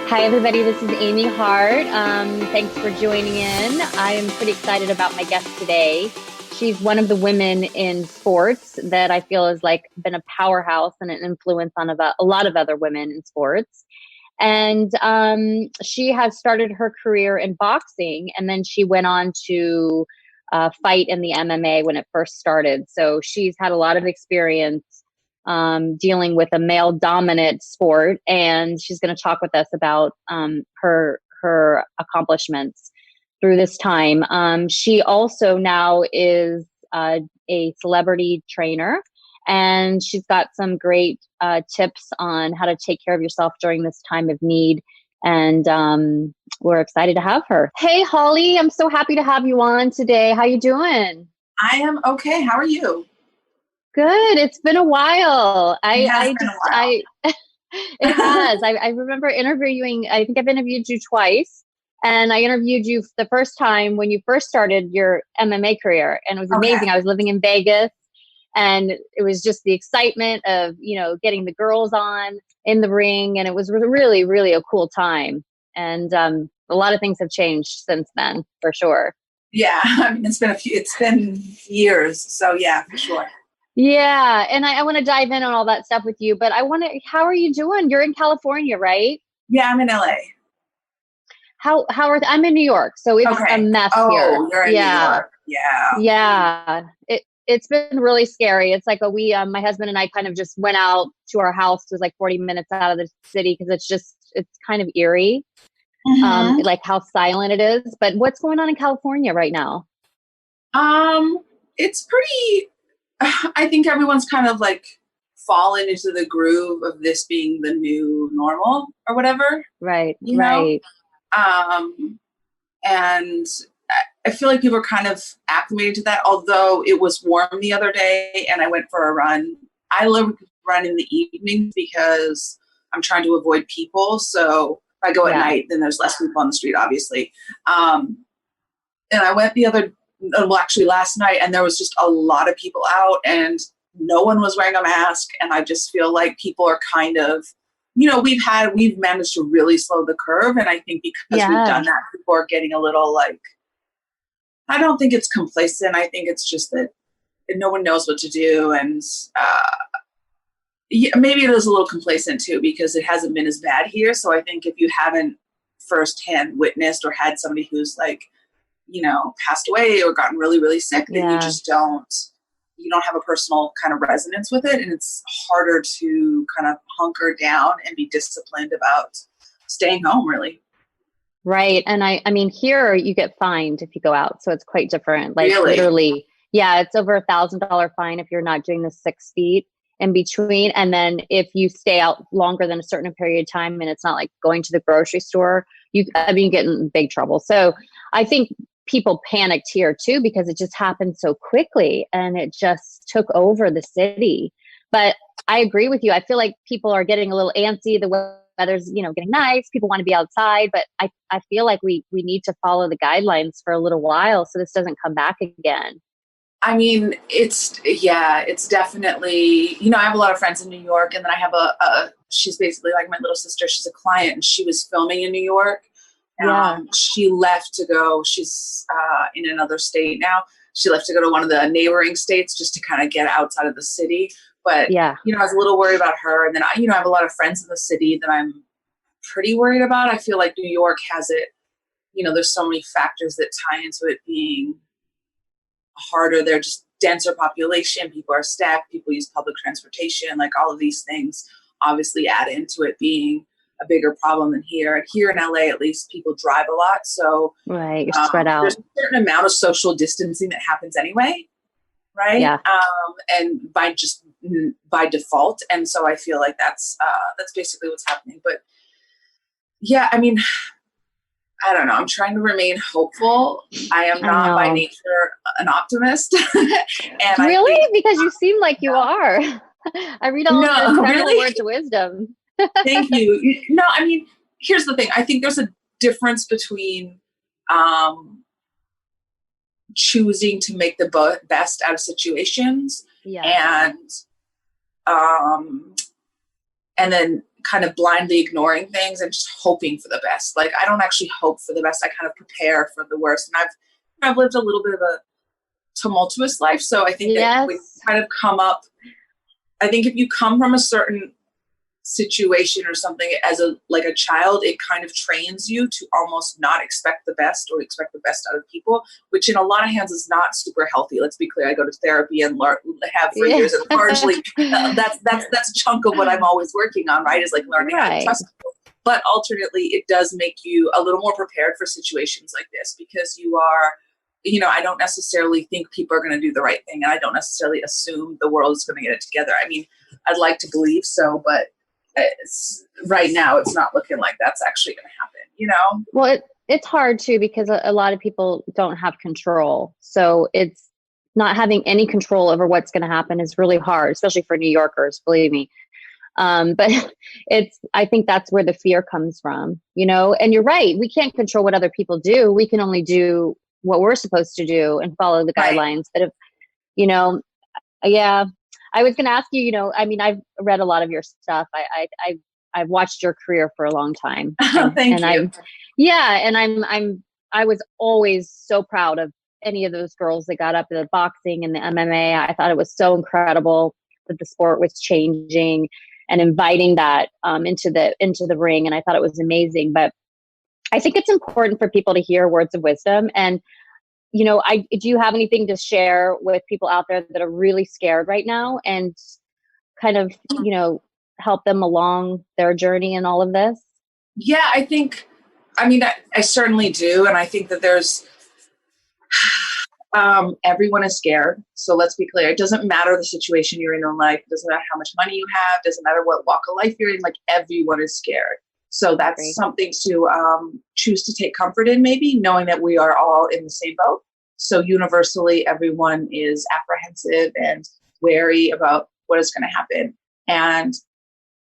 Hi, everybody. This is Amy Hart. Thanks for joining in. I am pretty excited about my guest today. She's one of the women in sports that I feel has been a powerhouse and an influence on about a lot of other women in sports. And she has started her career in boxing, and then she went on to fight in the MMA when it first started. So she's had a lot of experience dealing with a male dominant sport, and she's going to talk with us about her accomplishments through this time. She also now is a celebrity trainer, and she's got some great tips on how to take care of yourself during this time of need. And we're excited to have her. Hey, Holly, I'm so happy to have you on today. How you doing? I am okay. How are you? Good. It's been a while. It has been a while. It has. I remember interviewing, I think I've interviewed you twice, and I interviewed you the first time when you first started your MMA career, and it was Okay. amazing. I was living in Vegas, and it was just the excitement of, getting the girls on in the ring, and it was really, really a cool time. And a lot of things have changed since then, for sure. Yeah, I mean, it's been years. So yeah, for sure. Yeah, and I want to dive in on all that stuff with you, but how are you doing? You're in California, right? Yeah, I'm in LA. I'm in New York, so it's a Okay. mess here. Oh, you're in New Yeah. York. Yeah. Yeah. It's been really scary. It's like my husband and I kind of just went out to our house. It was like 40 minutes out of the city because it's kind of eerie, hmm like how silent it is. But what's going on in California right now? it's pretty, I think everyone's kind of like fallen into the groove of this being the new normal or whatever, Right, you know? right. Um, and I feel like people are kind of acclimated to that, although it was warm the other day and I went for a run. I love run in the evenings because I'm trying to avoid people. So if I go at Yeah. night, then there's less people on the street, obviously. And I went actually last night, and there was just a lot of people out and no one was wearing a mask. And I just feel like people are kind of, we've managed to really slow the curve. And I think because we've done Yeah. that, people are getting a little like, I don't think it's complacent. I think it's just that no one knows what to do. And yeah, maybe it is a little complacent too, because it hasn't been as bad here. So I think if you haven't firsthand witnessed or had somebody who's passed away or gotten really, really sick, then Yeah. you don't have a personal kind of resonance with it. And it's harder to kind of hunker down and be disciplined about staying home, really. Right. And I mean, here you get fined if you go out. So it's quite different. Like Really? literally, yeah, it's over $1,000 fine if you're not doing the 6 feet in between. And then if you stay out longer than a certain period of time and it's not like going to the grocery store, you get in big trouble. So I think people panicked here too, because it just happened so quickly and it just took over the city. But I agree with you. I feel like people are getting a little antsy. The weather's, getting nice. People want to be outside, but I feel like we need to follow the guidelines for a little while so this doesn't come back again. I mean, it's definitely, I have a lot of friends in New York, and then I have she's basically like my little sister. She's a client, and she was filming in New York. Yeah. She left to go, she's in another state now. She left to go to one of the neighboring states just to kind of get outside of the city. But, Yeah. I was a little worried about her. And then, I have a lot of friends in the city that I'm pretty worried about. I feel like New York has it, there's so many factors that tie into it being harder. They're just denser population. People are stacked. People use public transportation. Like all of these things obviously add into it being a bigger problem than here. And here in LA, at least, people drive a lot. So Right. You're spread out. there's a certain amount of social distancing that happens anyway, right? Yeah. And by default. And so I feel like that's basically what's happening. But yeah, I mean, I don't know. I'm trying to remain hopeful. I am not by nature an optimist. And really? I think, Because you seem like you are. I read all of your no, incredible really? words of wisdom. Thank you. No, I mean, here's the thing. I think there's a difference between choosing to make the best out of situations Yeah. and then kind of blindly ignoring things and just hoping for the best. Like, I don't actually hope for the best. I kind of prepare for the worst. And I've lived a little bit of a tumultuous life. So I think that we kind of come up, I think if you come from a certain situation or something as a child, it kind of trains you to almost not expect the best or expect the best out of people, which in a lot of hands is not super healthy. Let's be clear. I go to therapy and have for years, and largely that's a chunk of what I'm always working on, right? Is like learning how to trust people. But alternately, it does make you a little more prepared for situations like this, because you are, I don't necessarily think people are going to do the right thing, and I don't necessarily assume the world is going to get it together. I mean, I'd like to believe so, but right now it's not looking like that's actually going to happen, Well, it's hard too, because a lot of people don't have control. So it's not having any control over what's going to happen is really hard, especially for New Yorkers, believe me. But I think that's where the fear comes from, and you're right. We can't control what other people do. We can only do what we're supposed to do and follow the guidelines. But if, yeah, I was going to ask you, I mean, I've read a lot of your stuff. I've watched your career for a long time. Thank you. I was always so proud of any of those girls that got up in the boxing and the MMA. I thought it was so incredible that the sport was changing and inviting that into the ring. And I thought it was amazing. But I think it's important for people to hear words of wisdom. And do you have anything to share with people out there that are really scared right now, and kind of, help them along their journey in all of this? Yeah, I certainly do. And I think that there's, everyone is scared. So let's be clear. It doesn't matter the situation you're in life. It doesn't matter how much money you have. It doesn't matter what walk of life you're in. Like, everyone is scared. So that's something to choose to take comfort in, maybe knowing that we are all in the same boat. So universally, everyone is apprehensive and wary about what is going to happen. And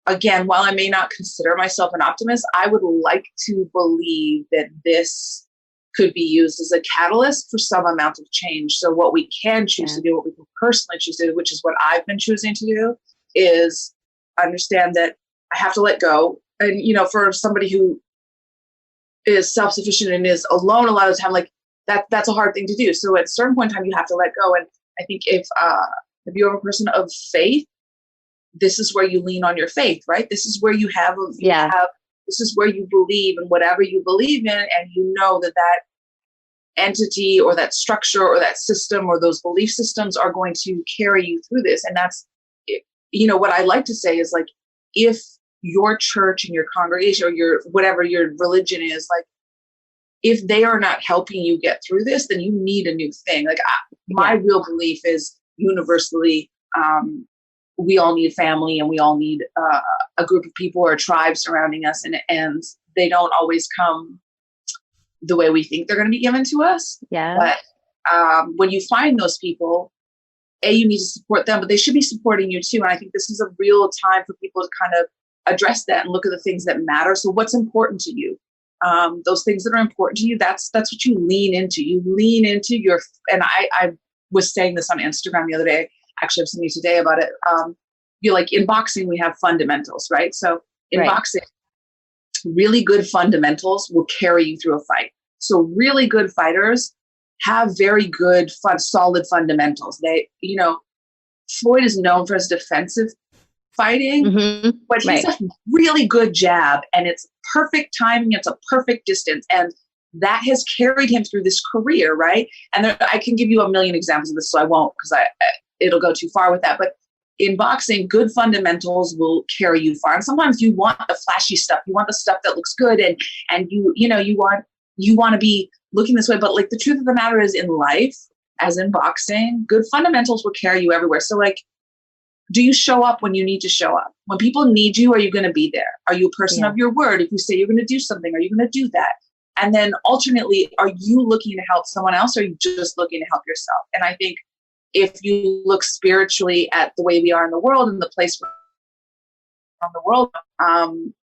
again, while I may not consider myself an optimist, I would like to believe that this could be used as a catalyst for some amount of change. So what we can choose to do, what we can personally choose to do, which is what I've been choosing to do, is understand that I have to let go. And, for somebody who is self-sufficient and is alone a lot of the time, like that's a hard thing to do. So at a certain point in time, you have to let go. And I think if you're a person of faith, this is where you lean on your faith, right? This is where this is where you believe in whatever you believe in. And that entity or that structure or that system or those belief systems are going to carry you through this. And that's, what I like to say is, like, if your church and your congregation or your whatever your religion is, like, if they are not helping you get through this, then you need a new thing. Like, my real belief is universally, we all need family, and we all need a group of people or a tribe surrounding us, and they don't always come the way we think they're going to be given to us. Yeah. But when you find those people, you need to support them, but they should be supporting you too. And I think this is a real time for people to kind of address that and look at the things that matter. So what's important to you? Those things that are important to you, that's what you lean into. You lean into your, and I was saying this on Instagram the other day. Actually, I have something today about it. In boxing, we have fundamentals, right? So in boxing, really good fundamentals will carry you through a fight. So really good fighters have very good, solid fundamentals. Floyd is known for his defensive fighting, but he's a really good jab, and it's perfect timing. It's a perfect distance. And that has carried him through this career, right? And I can give you a million examples of this, so I won't, because it'll go too far with that. But in boxing, good fundamentals will carry you far. And sometimes you want the flashy stuff. You want the stuff that looks good, and you want to be looking this way. But like, the truth of the matter is, in life, as in boxing, good fundamentals will carry you everywhere. So like, do you show up when you need to show up? When people need you, are you going to be there? Are you a person of your word? If you say you're going to do something, are you going to do that? And then alternately, are you looking to help someone else, or are you just looking to help yourself? And I think if you look spiritually at the way we are in the world and the place from the world,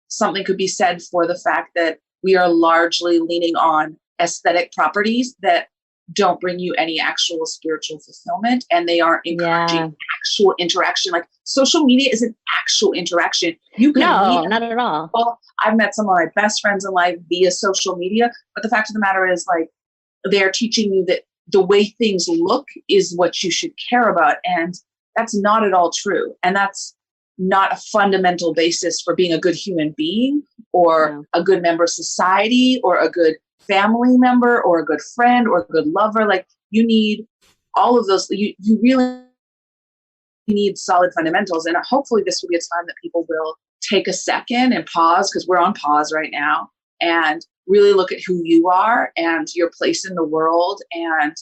something could be said for the fact that we are largely leaning on aesthetic properties that don't bring you any actual spiritual fulfillment, and they aren't encouraging actual interaction. Like social media isn't actual interaction. You can No, meet not at all. people. I've met some of my best friends in life via social media, but the fact of the matter is, like, they're teaching you that the way things look is what you should care about, and that's not at all true. And that's not a fundamental basis for being a good human being or a good member of society or a good family member or a good friend or a good lover. Like, you need all of those. You really need solid fundamentals. And hopefully this will be a time that people will take a second and pause, because we're on pause right now, and really look at who you are and your place in the world and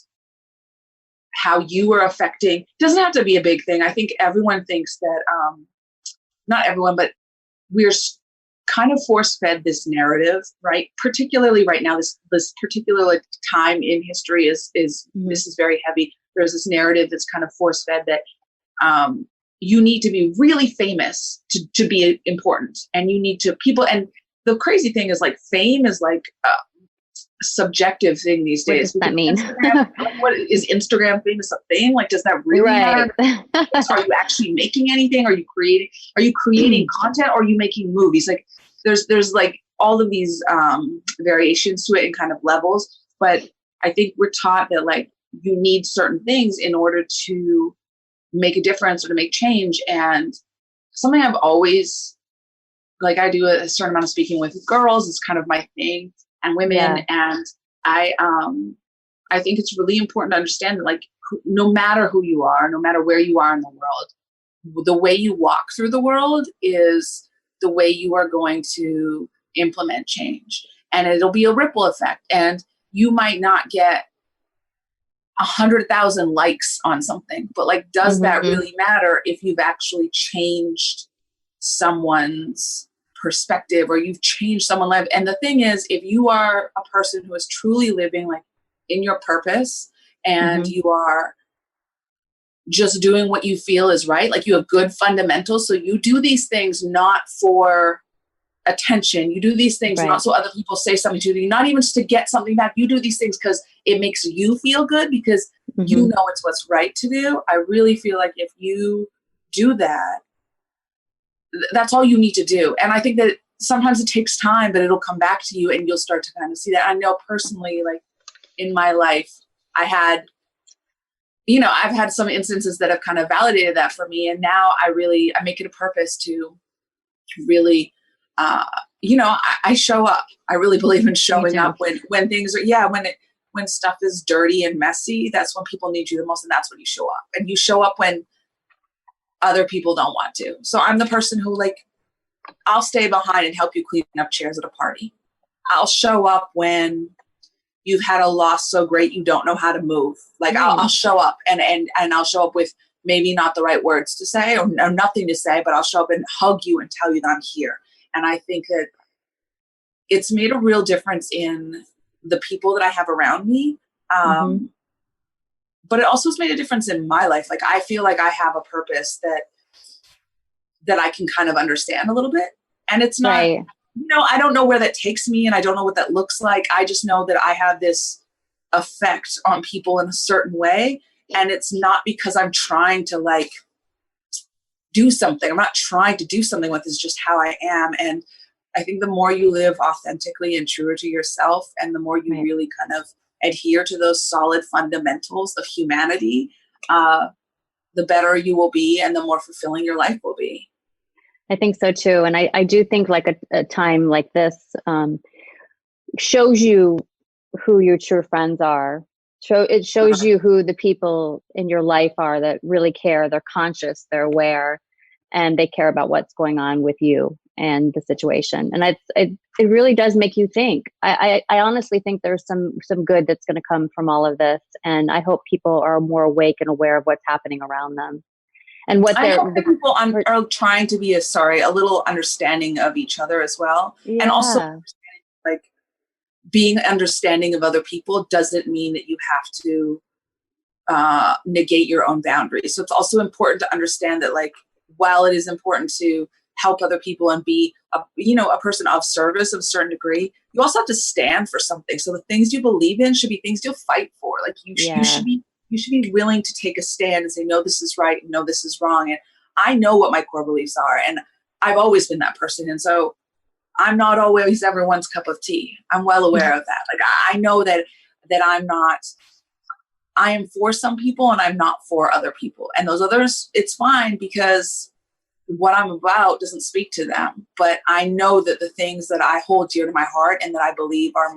how you are affecting. It doesn't have to be a big thing. I think everyone thinks that, not everyone, but we're kind of force-fed this narrative, right? Particularly right now, this particular like time in history is this is very heavy. There's this narrative that's kind of force-fed that you need to be really famous to be important, and you need to people. And the crazy thing is, like, fame is like a subjective thing these days. What does that mean? What is Instagram famous a thing? Like, does that really matter? Are you actually making anything? Are you creating content, or are you making movies? Like, there's like all of these variations to it and kind of levels. But I think we're taught that, like, you need certain things in order to make a difference or to make change. And something I've always, like, I do a certain amount of speaking with girls. It's kind of my thing, and women. Yeah. And I think it's really important to understand that, like, no matter who you are, no matter where you are in the world, the way you walk through the world is the way you are going to implement change. And it'll be a ripple effect. And you might not get 100,000 likes on something, but, like, does that really matter if you've actually changed someone's perspective, or you've changed someone's life? And the thing is, if you are a person who is truly living, like, in your purpose, and you are just doing what you feel is right, like, you have good fundamentals, so you do these things not for attention. You do these things not so other people say something to you, not even just to get something back. You do these things because it makes you feel good, because you know it's what's right to do. I really feel like if you do that, that's all you need to do. And I think that sometimes it takes time, but it'll come back to you, and you'll start to kind of see that. I know personally, like, in my life, I've had some instances that have kind of validated that for me. And now I make it a purpose to really, I show up. I really believe in showing up when things are, when stuff is dirty and messy. That's when people need you the most, and that's when you show up. And you show up when other people don't want to. So I'm the person who, like, I'll stay behind and help you clean up chairs at a party. I'll show up when you've had a loss so great you don't know how to move. Like, I'll show up and I'll show up with maybe not the right words to say or nothing to say, but I'll show up and hug you and tell you that I'm here. And I think that it's made a real difference in the people that I have around me. But it also has made a difference in my life. Like, I feel like I have a purpose that I can kind of understand a little bit. And it's not, I don't know where that takes me, and I don't know what that looks like. I just know that I have this effect on people in a certain way. And it's not because I'm trying to, like, do something. I'm not trying to do something with it. It's just how I am. And I think the more you live authentically and truer to yourself, and the more you really kind of adhere to those solid fundamentals of humanity, the better you will be, and the more fulfilling your life will be. I think so too. And I do think, like, a time like this shows you who your true friends are. It shows you who the people in your life are that really care. They're conscious, they're aware, and they care about what's going on with you and the situation. And it really does make you think. I honestly think there's some good that's going to come from all of this. And I hope people are more awake and aware of what's happening around them. And what I hope that people are trying to be a little understanding of each other as well. Yeah. And also, like, being understanding of other people doesn't mean that you have to negate your own boundaries. So it's also important to understand that, like, while it is important to help other people and be a person of service of a certain degree, you also have to stand for something. So the things you believe in should be things you'll fight for. Like you should be willing to take a stand and say, no, this is right. No, this is wrong. And I know what my core beliefs are. And I've always been that person. And so I'm not always everyone's cup of tea. I'm well aware of that. Like I know that I am for some people and I'm not for other people. And those others, it's fine because what I'm about doesn't speak to them. But I know that the things that I hold dear to my heart and that I believe are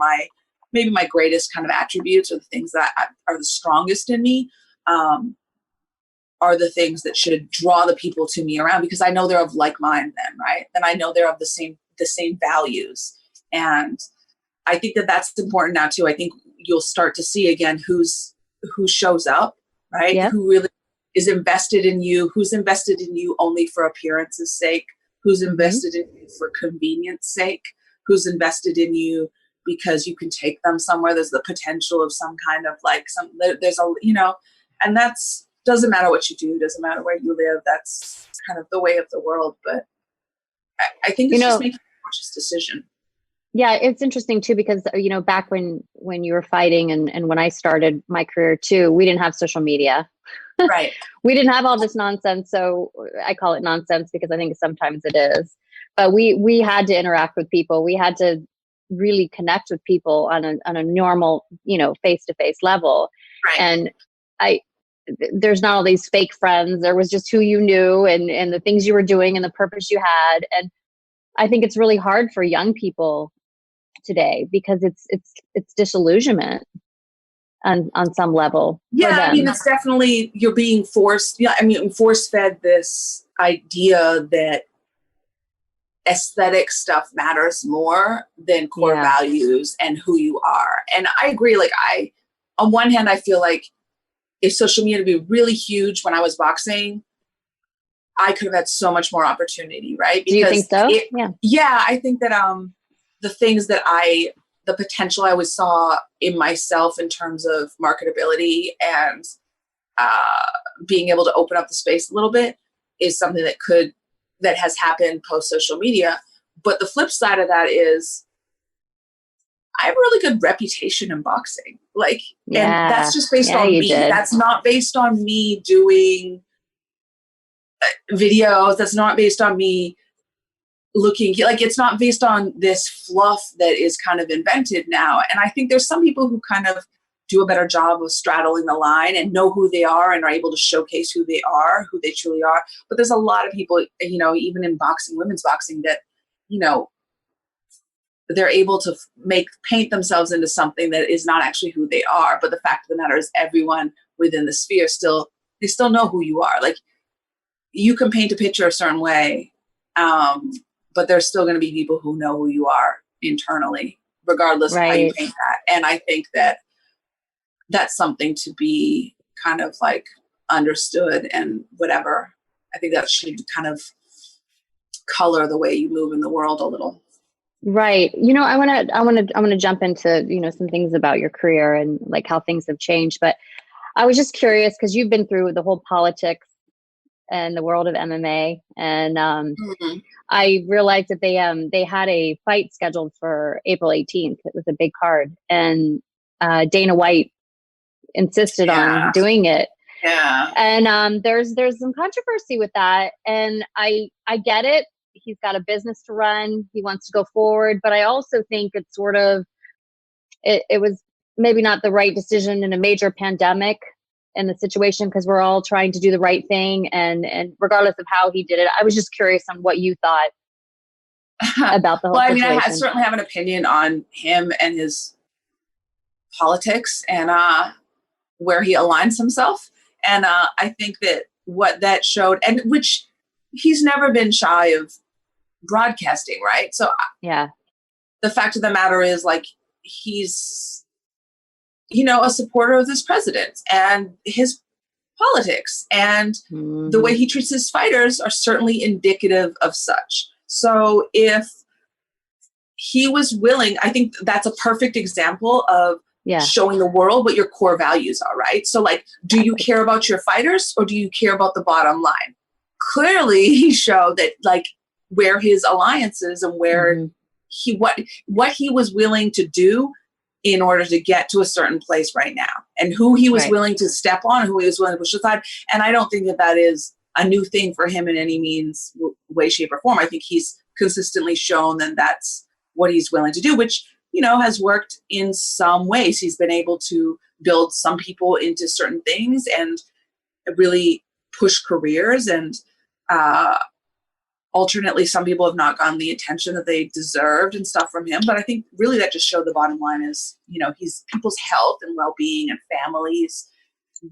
maybe my greatest kind of attributes, or the things that are the strongest in me, are the things that should draw the people to me around, because I know they're of like mind then, right? Then I know they're of the same values. And I think that that's important now too. I think you'll start to see again who shows up, right? Yep. Who really is invested in you, who's invested in you only for appearance's sake, who's invested in you for convenience sake, who's invested in you because you can take them somewhere. There's the potential of some kind of there's a, and that's, doesn't matter what you do, doesn't matter where you live. That's kind of the way of the world. But I think it's just making a conscious decision. Yeah, it's interesting too, because, back when you were fighting and when I started my career too, we didn't have social media. Right. We didn't have all this nonsense. So I call it nonsense because I think sometimes it is. But we had to interact with people. We had to really connect with people on a normal, face-to-face level. Right. And there's not all these fake friends. There was just who you knew and the things you were doing and the purpose you had. And I think it's really hard for young people today because it's disillusionment on some level. Yeah, I mean, it's definitely, you're being forced. Yeah, I mean, force-fed this idea that aesthetic stuff matters more than core values and who you are. And I agree. Like on one hand, I feel like if social media would be really huge when I was boxing, I could have had so much more opportunity, right? Because do you think so? Yeah, I think that the things that the potential I always saw in myself in terms of marketability and being able to open up the space a little bit is something that has happened post social media. But the flip side of that is I have a really good reputation in boxing. And that's just based on me. That's not based on me doing videos. That's not based on me looking it's not based on this fluff that is kind of invented now. And I think there's some people who kind of do a better job of straddling the line and know who they are and are able to showcase who they are, who they truly are. But there's a lot of people, even in boxing, women's boxing, that, they're able to paint themselves into something that is not actually who they are. But the fact of the matter is everyone within the sphere they still know who you are. Like you can paint a picture a certain way, but there's still going to be people who know who you are internally, regardless of how you paint that. And I think that that's something to be kind of understood and whatever. I think that should kind of color the way you move in the world a little. Right. I want to jump into, some things about your career and how things have changed. But I was just curious because you've been through the whole politics and the world of MMA. And I realized that they had a fight scheduled for April 18th. It was a big card. And Dana White insisted on doing it. Yeah. And there's some controversy with that. And I get it. He's got a business to run. He wants to go forward. But I also think it's sort of, it was maybe not the right decision in a major pandemic in the situation because we're all trying to do the right thing. And regardless of how he did it, I was just curious on what you thought about the whole situation. Well, I mean, I certainly have an opinion on him and his politics and where he aligns himself. And I think that what that showed, and which he's never been shy of broadcasting, right? So the fact of the matter is he's, a supporter of this president and his politics and the way he treats his fighters are certainly indicative of such. So if he was willing, I think that's a perfect example of showing the world what your core values are, right? So do you care about your fighters or do you care about the bottom line? Clearly he showed that where his alliances and where what he was willing to do in order to get to a certain place right now, and who he was Right. willing to step on, who he was willing to push aside. And I don't think that is a new thing for him in any means, way, shape, or form. I think he's consistently shown that that's what he's willing to do, which, has worked in some ways. He's been able to build some people into certain things and really push careers. And alternately, some people have not gotten the attention that they deserved and stuff from him. But I think really that just showed the bottom line is, he's people's health and well-being and families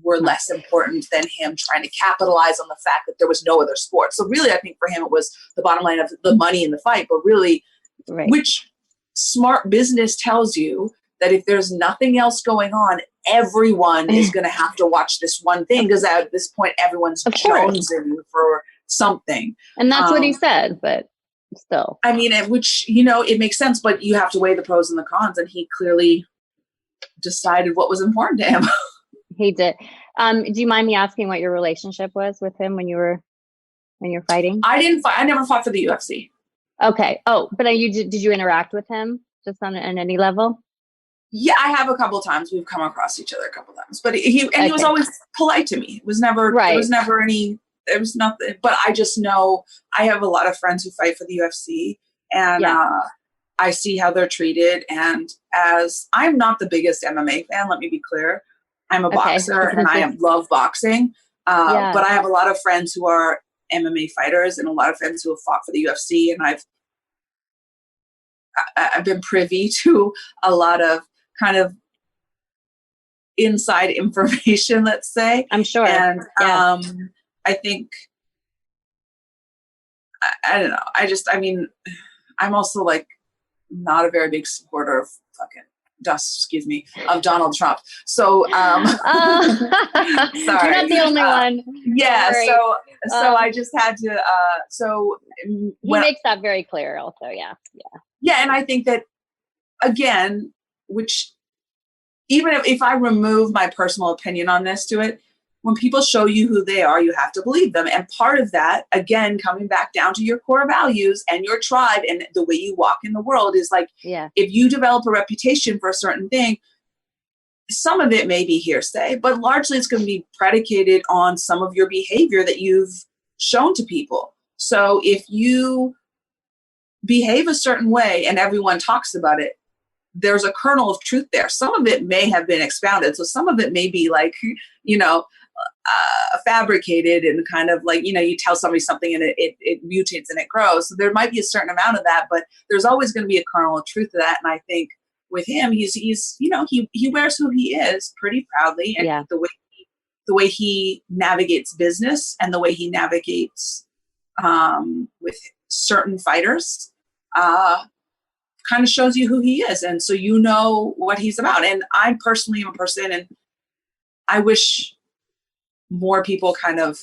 were less important than him trying to capitalize on the fact that there was no other sport. So really, I think for him, it was the bottom line of the money in the fight, but really, Right. which smart business tells you that if there's nothing else going on, everyone is going to have to watch this one thing, because at this point, everyone's Of course. jonesing for something. And that's what he said, but still. I mean, which, it makes sense, but you have to weigh the pros and the cons, and he clearly decided what was important to him. He did. Do you mind me asking what your relationship was with him when you were fighting? I never fought for the UFC. Okay. Oh, but did you interact with him just on any level? Yeah, I have a couple of times. We've come across each other a couple of times, but he was always polite to me. It was never, right. It was nothing, but I just know I have a lot of friends who fight for the UFC, and I see how they're treated. And as I'm not the biggest MMA fan, let me be clear, I'm a boxer and I love boxing. But I have a lot of friends who are MMA fighters and a lot of friends who have fought for the UFC. And I've been privy to a lot of kind of inside information, let's say. I'm sure. And I think, I don't know. I'm also like not a very big supporter of of Donald Trump. So, sorry. You're not the only one. Yeah. So I just had to, he makes that very clear also. Yeah. Yeah. Yeah. And I think that, again, which even if I remove my personal opinion on this to it, when people show you who they are, you have to believe them. And part of that, again, coming back down to your core values and your tribe and the way you walk in the world is like, if you develop a reputation for a certain thing, some of it may be hearsay, but largely it's going to be predicated on some of your behavior that you've shown to people. So if you behave a certain way and everyone talks about it, there's a kernel of truth there. Some of it may have been expounded. So some of it may be like, fabricated and kind of like, you tell somebody something and it mutates and it grows. So there might be a certain amount of that, but there's always going to be a kernel of truth to that. And I think with him, he's he wears who he is pretty proudly. And the way he navigates business and the way he navigates with certain fighters kind of shows you who he is. And so you know what he's about. And I personally am a person, and I wish more people kind of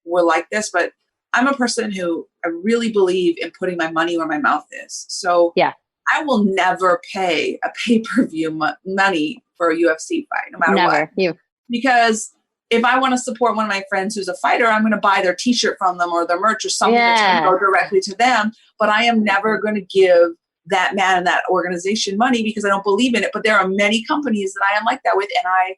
were like this, but I'm a person who I really believe in putting my money where my mouth is. So I will never pay a pay-per-view money for a UFC fight, no matter what. Because if I want to support one of my friends who's a fighter, I'm going to buy their t-shirt from them or their merch or something that's going to go directly to them. But I am never going to give that man and that organization money because I don't believe in it. But there are many companies that I am like that with, and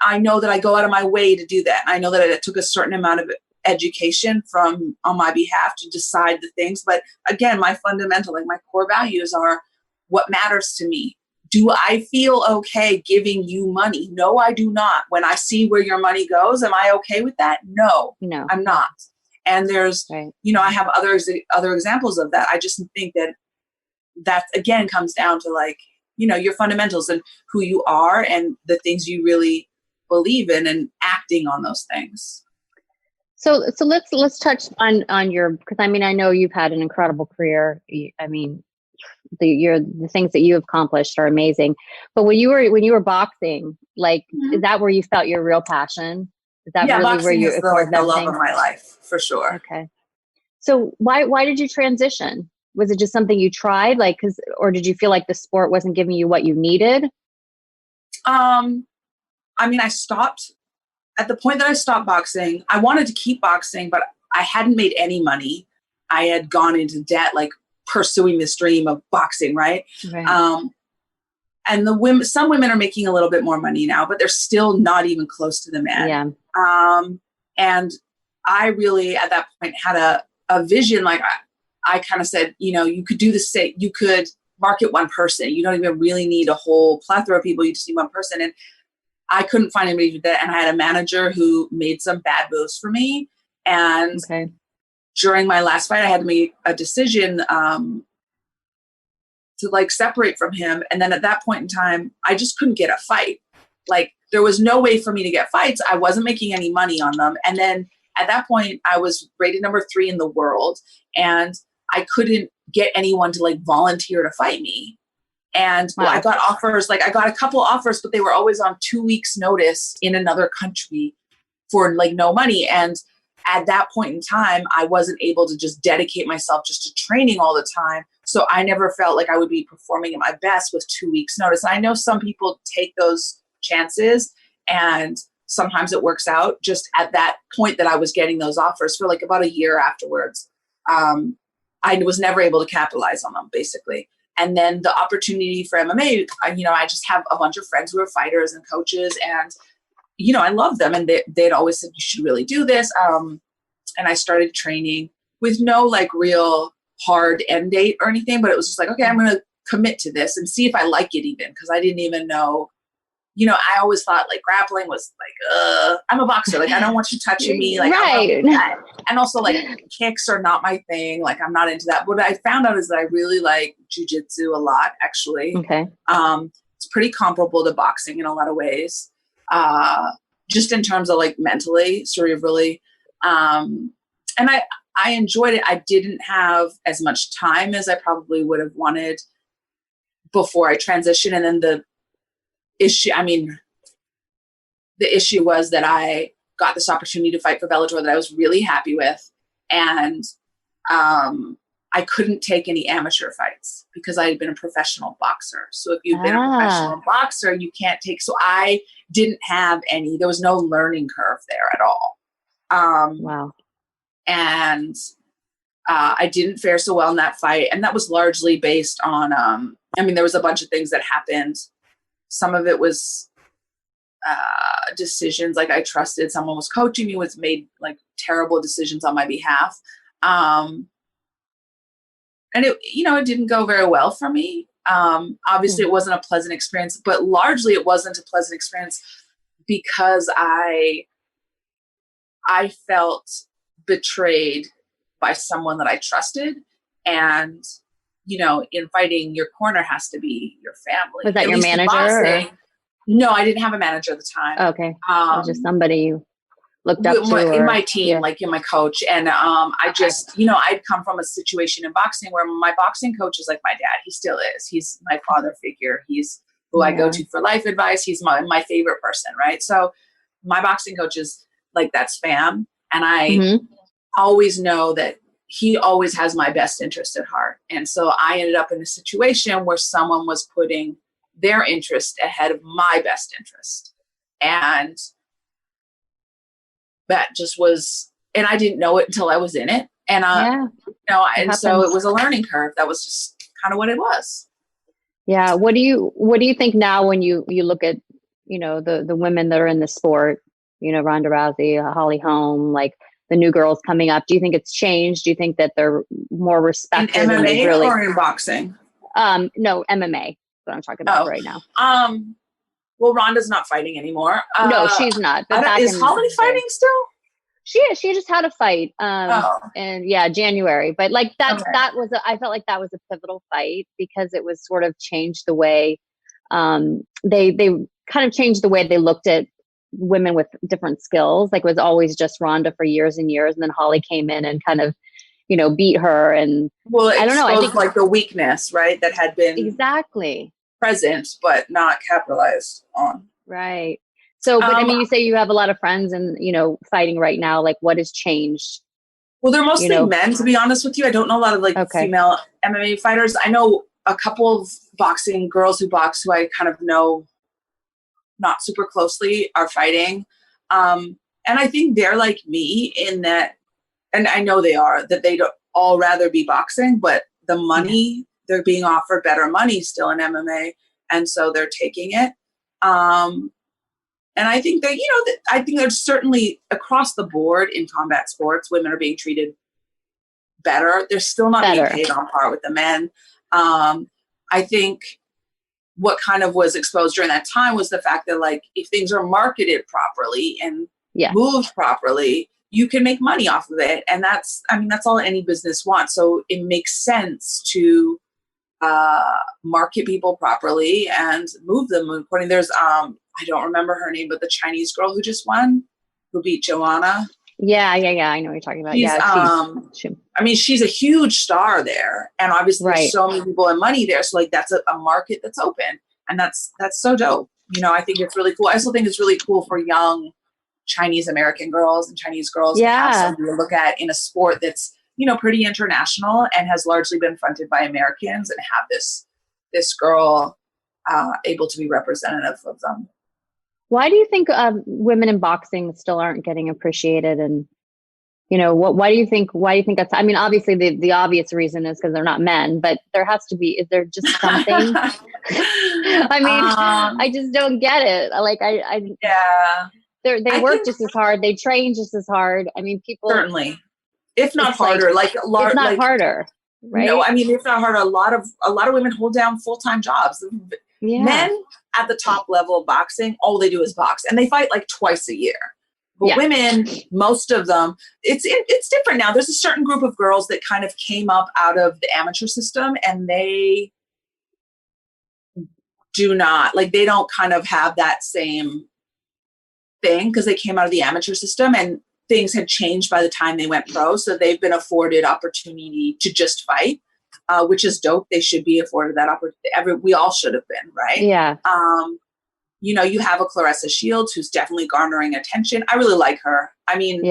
I know that I go out of my way to do that. I know that it took a certain amount of education on my behalf to decide the things. But again, my fundamental, like my core values are what matters to me. Do I feel okay giving you money? No, I do not. When I see where your money goes, am I okay with that? No, I'm not. And there's, I have other examples of that. I just think that again comes down to like, your fundamentals and who you are and the things you really believe in and acting on those things. So let's touch on your, because I know you've had an incredible career. The things that you have accomplished are amazing. But when you were boxing, like, is that where you felt your real passion? Is that really where you is the love of my life, for sure. Okay. So why did you transition? Was it just something you tried, or did you feel like the sport wasn't giving you what you needed? I stopped at the point that I stopped boxing. I wanted to keep boxing, but I hadn't made any money. I had gone into debt, like pursuing this dream of boxing, right? Right. And some women are making a little bit more money now, but they're still not even close to the men. Yeah. And I really, at that point, had a vision. Like I kind of said, you could do the same. You could market one person. You don't even really need a whole plethora of people. You just need one person. And I couldn't find anybody to do that. And I had a manager who made some bad moves for me. And during my last fight, I had to make a decision to like separate from him. And then at that point in time, I just couldn't get a fight. Like there was no way for me to get fights. I wasn't making any money on them. And then at that point I was rated number 3 in the world and I couldn't get anyone to like volunteer to fight me. And I got offers, like I got a couple offers, but they were always on 2 weeks notice in another country for like no money. And at that point in time, I wasn't able to just dedicate myself just to training all the time. So I never felt like I would be performing at my best with 2 weeks notice. I know some people take those chances and sometimes it works out. Just at that point that I was getting those offers for like about a year afterwards, I was never able to capitalize on them basically. And then the opportunity for MMA, I just have a bunch of friends who are fighters and coaches and I love them and they'd always said, you should really do this. And I started training with no like real hard end date or anything, but it was just like, okay, I'm going to commit to this and see if I like it even. Cause I didn't even know, I always thought like grappling was like, I'm a boxer. Like, I don't want you touching me. Like, right. And also like kicks are not my thing. Like, I'm not into that. What I found out is that I really like jujitsu a lot, actually. Okay. It's pretty comparable to boxing in a lot of ways. Just in terms of like mentally, cerebrally. And I enjoyed it. I didn't have as much time as I probably would have wanted before I transitioned. And then the issue was that I got this opportunity to fight for Bellator that I was really happy with. And I couldn't take any amateur fights because I had been a professional boxer. So if you've been a professional boxer, you can't take. So I didn't have any. There was no learning curve there at all. Wow. And I didn't fare so well in that fight. And that was largely based on, there was a bunch of things that happened. Some of it was decisions. Like I trusted someone was coaching me, was made like terrible decisions on my behalf. And it didn't go very well for me. Obviously it wasn't a pleasant experience, but largely it wasn't a pleasant experience because I felt betrayed by someone that I trusted. And, in fighting, your corner has to be your family. Was that your manager? No, I didn't have a manager at the time. Okay. It was just somebody you looked up to. In my team, like in my coach. And I just, I'd come from a situation in boxing where my boxing coach is like my dad. He still is. He's my father figure. He's who I go to for life advice. He's my favorite person, right? So my boxing coach is like, that's fam. And I always know that he always has my best interest at heart. And so I ended up in a situation where someone was putting their interest ahead of my best interest. And that just was, and I didn't know it until I was in it. And, and so it was a learning curve. That was just kind of what it was. Yeah. What do you think now when you look at, the women that are in the sport, Ronda Rousey, Holly Holm, like the new girls coming up? Do you think it's changed? Do you think that they're more respected? In MMA or in boxing? No, MMA. What I'm talking about right now. Well, Ronda's not fighting anymore. No, she's not. But is Holly fighting still? She is. She just had a fight. And January. But like that was I felt like that was a pivotal fight because it was sort of changed the way they kind of changed the way they looked at women with different skills. Like it was always just Ronda for years and years, and then Holly came in and kind of beat her. And I don't know. I think like the weakness, right, that had been exactly present but not capitalized on. Right. So, but you say you have a lot of friends and fighting right now. Like, what has changed? Well, they're mostly men, to be honest with you. I don't know a lot of female MMA fighters. I know a couple of boxing girls who box who I kind of know not super closely are fighting. And I think they're like me in that, and I know they are, that they don't all rather be boxing, but the money, they're being offered better money still in MMA. And so they're taking it. And I think that, I think there's certainly across the board in combat sports, women are being treated better. They're still not being paid on par with the men. I think what kind of was exposed during that time was the fact that, like, if things are marketed properly and moved properly, you can make money off of it. And that's all any business wants. So it makes sense to market people properly and move them according. There's I don't remember her name, but the Chinese girl who just won, who beat Joanna. Yeah. I know what you're talking about. She's a huge star there, and obviously there's so many people and money there. So, like, that's a market that's open, and that's so dope. I think it's really cool. I also think it's really cool for young Chinese American girls and Chinese girls to have something to look at in a sport that's, pretty international and has largely been fronted by Americans, and have this girl able to be representative of them. Why do you think women in boxing still aren't getting appreciated? And, why do you think that's, obviously the obvious reason is because they're not men, but there has to be, is there just something? I just don't get it. Like, they work just as hard. They train just as hard. People certainly, if not harder, it's not harder, right? No, if not harder, a lot of women hold down full-time jobs. Yeah. Men at the top level of boxing, all they do is box, and they fight like twice a year. But women, most of them, it's different now. There's a certain group of girls that kind of came up out of the amateur system, and they don't kind of have that same thing because they came out of the amateur system, and things had changed by the time they went pro. So they've been afforded opportunity to just fight. Which is dope. They should be afforded that opportunity. We all should have been, right? Yeah. You have a Claressa Shields who's definitely garnering attention. I really like her. I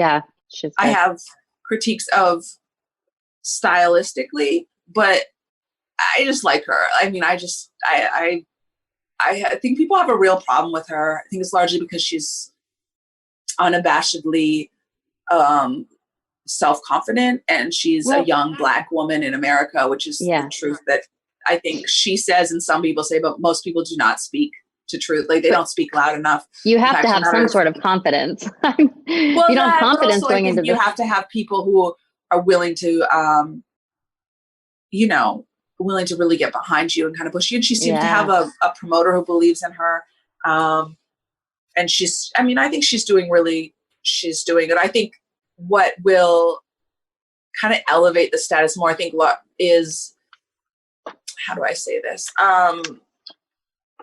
have critiques of stylistically, but I just like her. I think people have a real problem with her. I think it's largely because she's unabashedly self-confident, and she's a young Black woman in America, which is the truth that I think she says and some people say, but most people do not speak to truth. Like, they don't speak loud enough. You have to have some sort of confidence. You don't have confidence going into this. You have to have people who are willing to, willing to really get behind you and kind of push you. And she seems to have a promoter who believes in her. And I think she's doing it. I think what will kind of elevate the status more, I think, is, how do I say this?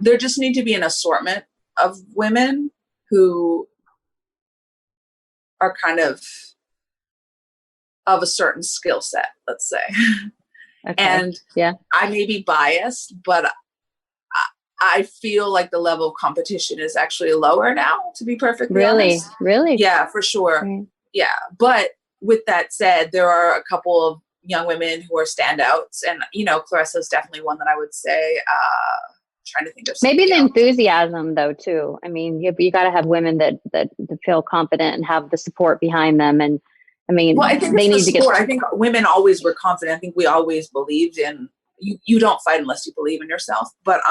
There just need to be an assortment of women who are kind of a certain skill set, let's say. Okay. And I may be biased, but I feel like the level of competition is actually lower now, to be perfectly honest. Really? Yeah, for sure. Right. Yeah. But with that said, there are a couple of young women who are standouts. And, Claressa is definitely one that I would say, trying to think of maybe the enthusiasm, though, too. You got to have women that feel confident and have the support behind them. And I think they need to get. I think women always were confident. I think we always believed in you don't fight unless you believe in yourself. But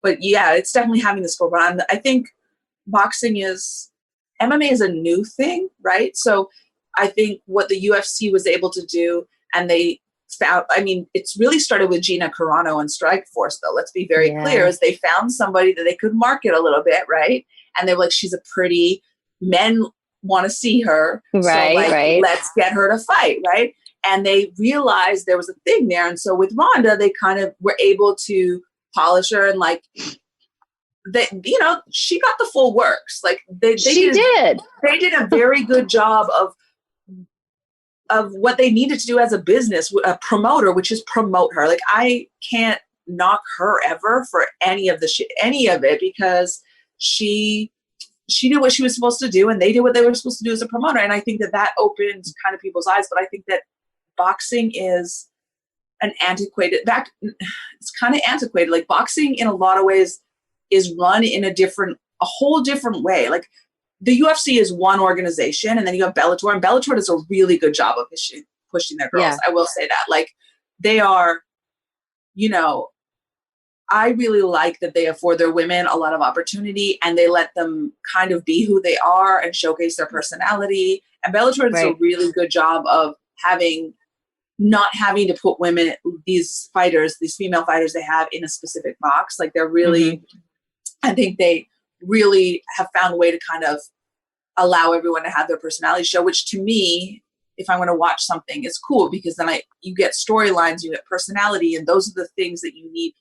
it's definitely having the support. But I think MMA is a new thing, right? So I think what the UFC was able to do, and they found, it's really started with Gina Carano and Strikeforce, though. Let's be very clear, is they found somebody that they could market a little bit, right? And they were like, she's a pretty, men want to see her. Right. Let's get her to fight, right? And they realized there was a thing there. And so with Ronda, they kind of were able to polish her and she got the full works. Like they did a very good job of what they needed to do as a business, a promoter, which is promote her. Like, I can't knock her ever for any of it, because she did what she was supposed to do, and they did what they were supposed to do as a promoter. And I think that opened kind of people's eyes. But I think that boxing is it's kind of antiquated. Like, boxing in a lot of ways is run in a whole different way. Like, the UFC is one organization, and then you have Bellator, and Bellator does a really good job of pushing their girls. Yeah. I will say that. Like, they are, you know, I really like that they afford their women a lot of opportunity and they let them kind of be who they are and showcase their personality. And Bellator does a Right. really good job of not having to put women, these fighters, these female fighters they have in a specific box. Like they're Hmm. really, I think they really have found a way to kind of allow everyone to have their personality show, which to me, if I'm going to watch something, is cool because then you get storylines, you get personality, and those are the things that you need.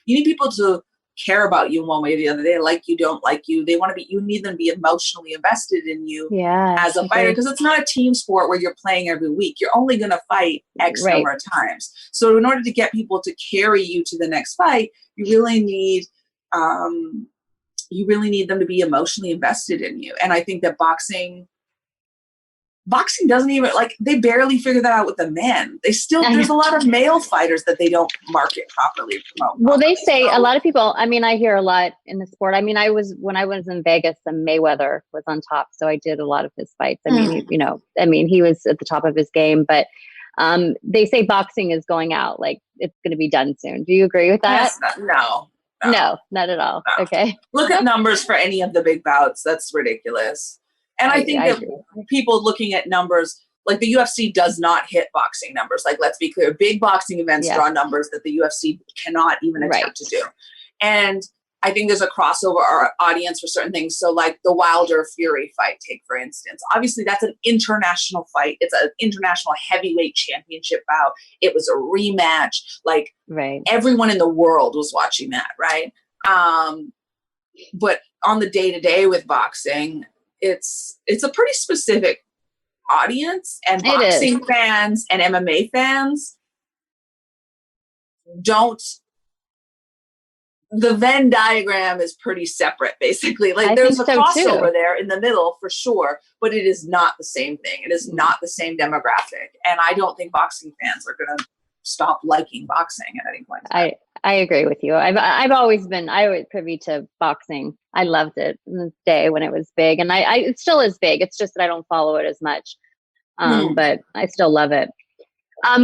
You need people to care about you in one way or the other. They like you, don't like you. They want to be. You need them to be emotionally invested in you Yeah, as a fighter agree. because it's not a team sport where you're playing every week. You're only going to fight X Right. number of times. So in order to get people to carry you to the next fight, you really need them to be emotionally invested in you. And I think that boxing doesn't even, like, they barely figure that out with the men. There's a lot of male fighters that they don't market properly, promote Well, they properly. say a So, lot of people, I mean, I hear a lot in the sport. I mean, when I was in Vegas, the Mayweather was on top. So I did a lot of his fights. I mean, he was at the top of his game, but they say boxing is going out, like it's going to be done soon. Do you agree with that? no, No, not at all. no. Okay. Look at numbers for any of the big bouts. That's ridiculous. And I think I that agree. people looking at numbers, like the UFC does not hit boxing numbers. Like, let's be clear, big boxing events Yeah. draw numbers that the UFC cannot even Right. attempt to do. And I think there's a crossover audience for certain things. So like the Wilder Fury fight, take for instance. Obviously, that's an international fight. It's an international heavyweight championship bout. It was a rematch. Like, Right. everyone in the world was watching that, right? But on the day-to-day with boxing, it's a pretty specific audience, and boxing fans and MMA fans don't. The Venn diagram is pretty separate, basically. Like, there's a crossover there in the middle for sure, but it is not the same thing. It is not the same demographic, and I don't think boxing fans are going to stop liking boxing at any point. I agree with you. I was privy to boxing. I loved it in the day when it was big, and it still is big. It's just that I don't follow it as much, but I still love it. I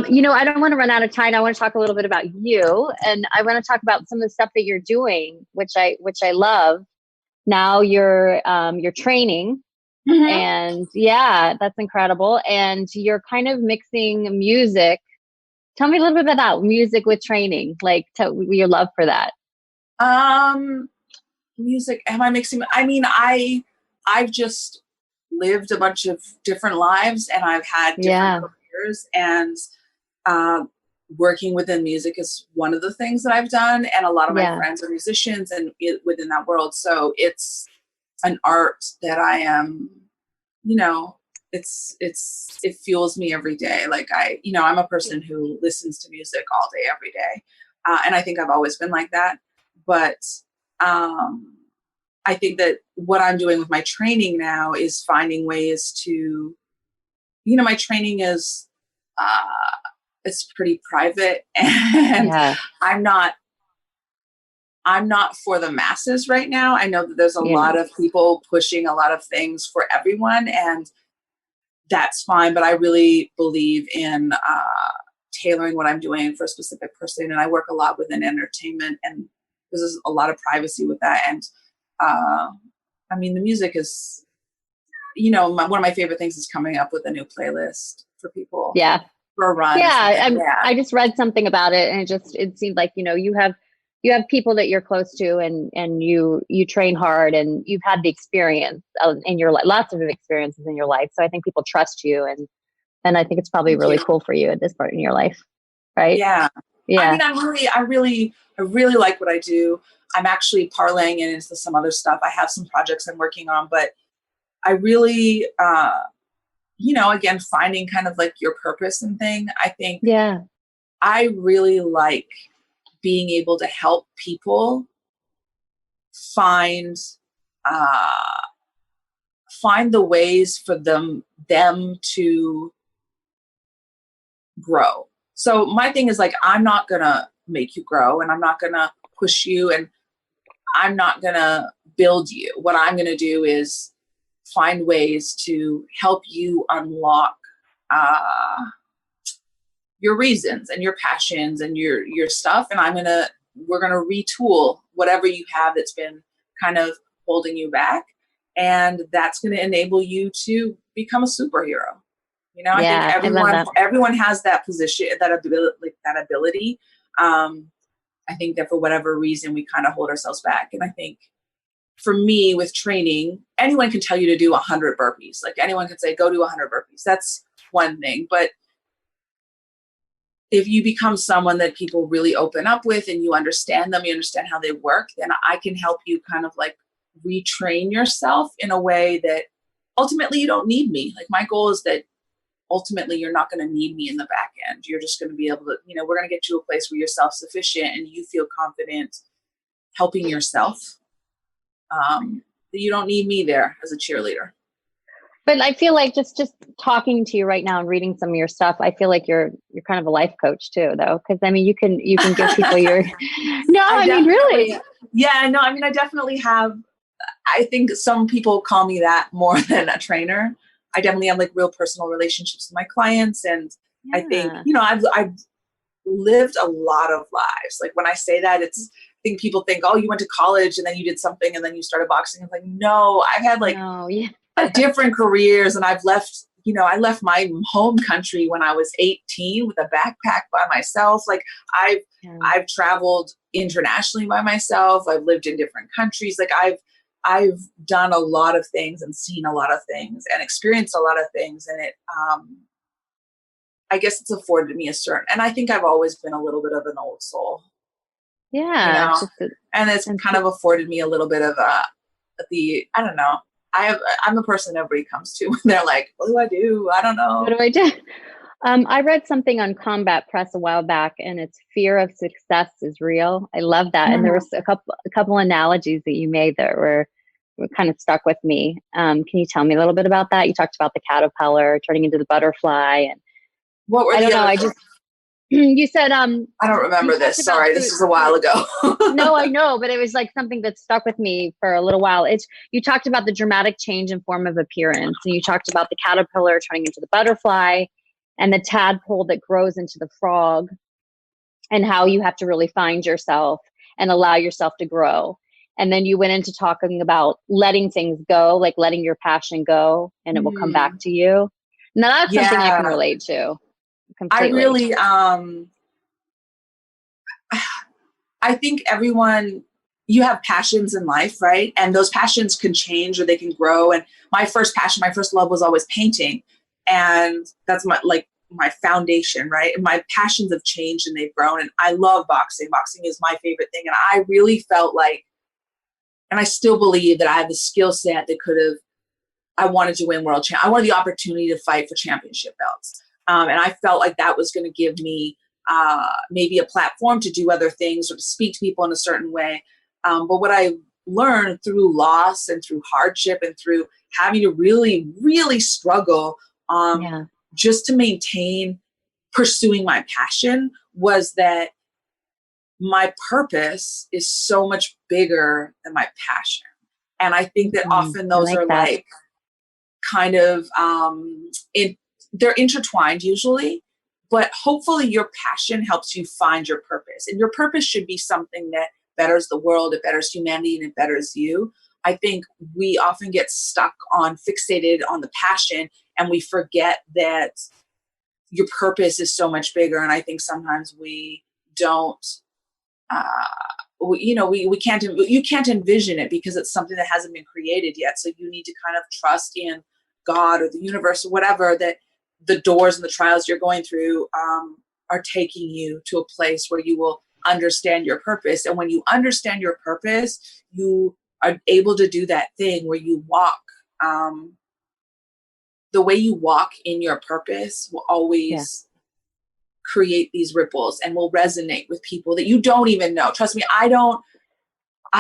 don't want to run out of time. I want to talk a little bit about you, and I want to talk about some of the stuff that you're doing, which I love. Now you're training, and yeah, that's incredible. And you're kind of mixing music. Tell me a little bit about that, music with training. Like, your love for that. Music. Am I mixing? I mean, I've just lived a bunch of different lives, and I've had different careers, and working within music is one of the things that I've done. And a lot of my friends are musicians and within that world. So it's an art that I am, it fuels me every day. Like I'm a person who listens to music all day, every day. And I think I've always been like that. But I think that what I'm doing with my training now is finding ways to, my training is, it's pretty private, and I'm not for the masses right now. I know that there's a lot of people pushing a lot of things for everyone, and that's fine. But I really believe in tailoring what I'm doing for a specific person. And I work a lot within entertainment, and there's a lot of privacy with that. And I mean, the music is, one of my favorite things is coming up with a new playlist for people. Yeah. For a run. Yeah. I just read something about it, and it seemed like, you have people that you're close to, and you train hard, and you've had the experience in your life, lots of experiences in your life. So I think people trust you, and I think it's probably really cool for you at this part in your life. Right. Yeah. Yeah. I mean, I really like what I do. I'm actually parlaying it into some other stuff. I have some projects I'm working on, but I really, again, finding kind of like your purpose and thing. I think I really like being able to help people find the ways for them to grow. So my thing is, like, I'm not gonna make you grow, and I'm not gonna push you, and I'm not gonna build you. What I'm gonna do is find ways to help you unlock your reasons and your passions and your stuff. And we're going to retool whatever you have that's been kind of holding you back. And that's going to enable you to become a superhero. You know, Yeah, I think everyone has that position, that ability. I think that for whatever reason, we kind of hold ourselves back. And I think for me with training, anyone can tell you to do 100 burpees. Like anyone can say, go do 100 burpees. That's one thing. But if you become someone that people really open up with and you understand them, you understand how they work, then I can help you kind of like retrain yourself in a way that ultimately you don't need me. Like my goal is that ultimately you're not going to need me in the back end. You're just going to be able to, we're going to get you a place where you're self-sufficient and you feel confident helping yourself. That you don't need me there as a cheerleader. But I feel like just talking to you right now and reading some of your stuff, I feel like you're kind of a life coach too, though. Because I mean, you can give people your. No, I mean really. Yeah, no, I mean I definitely have. I think some people call me that more than a trainer. I definitely have like real personal relationships with my clients, and I think I've lived a lot of lives. Like when I say that, I think people think, oh, you went to college and then you did something and then you started boxing. I'm like, no, I've had different careers, and I've left, I left my home country when I was 18 with a backpack by myself. Like I've traveled internationally by myself. I've lived in different countries. Like I've done a lot of things and seen a lot of things and experienced a lot of things. And I guess it's afforded me and I think I've always been a little bit of an old soul. Yeah. And it's kind of afforded me a little bit of I don't know. I'm the person everybody comes to when they're like, what do I do? I don't know. What do I do? I read something on Combat Press a while back, and it's fear of success is real. I love that. Mm-hmm. And there was a couple analogies that you made that were kind of stuck with me. Can you tell me a little bit about that? You talked about the caterpillar turning into the butterfly, and what were you said I don't remember this. Sorry, this was a while ago. No, I know, but it was like something that stuck with me for a little while. You talked about the dramatic change in form of appearance, and you talked about the caterpillar turning into the butterfly and the tadpole that grows into the frog, and how you have to really find yourself and allow yourself to grow. And then you went into talking about letting things go, like letting your passion go, and it will come back to you. Now that's something I can relate to. Completely. I really, I think you have passions in life, right? And those passions can change or they can grow. And my first love was always painting. And that's my foundation, right? And my passions have changed and they've grown. And I love boxing. Boxing is my favorite thing. And I really felt like, and I still believe that I have the skill set that I wanted to win I wanted the opportunity to fight for championship belts. And I felt like that was going to give me maybe a platform to do other things or to speak to people in a certain way. But what I learned through loss and through hardship and through having to really, really struggle just to maintain pursuing my passion was that my purpose is so much bigger than my passion. And I think that often those are like kind of they're intertwined usually, but hopefully your passion helps you find your purpose. And your purpose should be something that betters the world, it betters humanity, and it betters you. I think we often get fixated on the passion, and we forget that your purpose is so much bigger. And I think sometimes we don't, you can't envision it because it's something that hasn't been created yet. So you need to kind of trust in God or the universe or whatever, that the doors and the trials you're going through are taking you to a place where you will understand your purpose. And when you understand your purpose, you are able to do that thing where you walk. The way you walk in your purpose will always create these ripples and will resonate with people that you don't even know. Trust me, I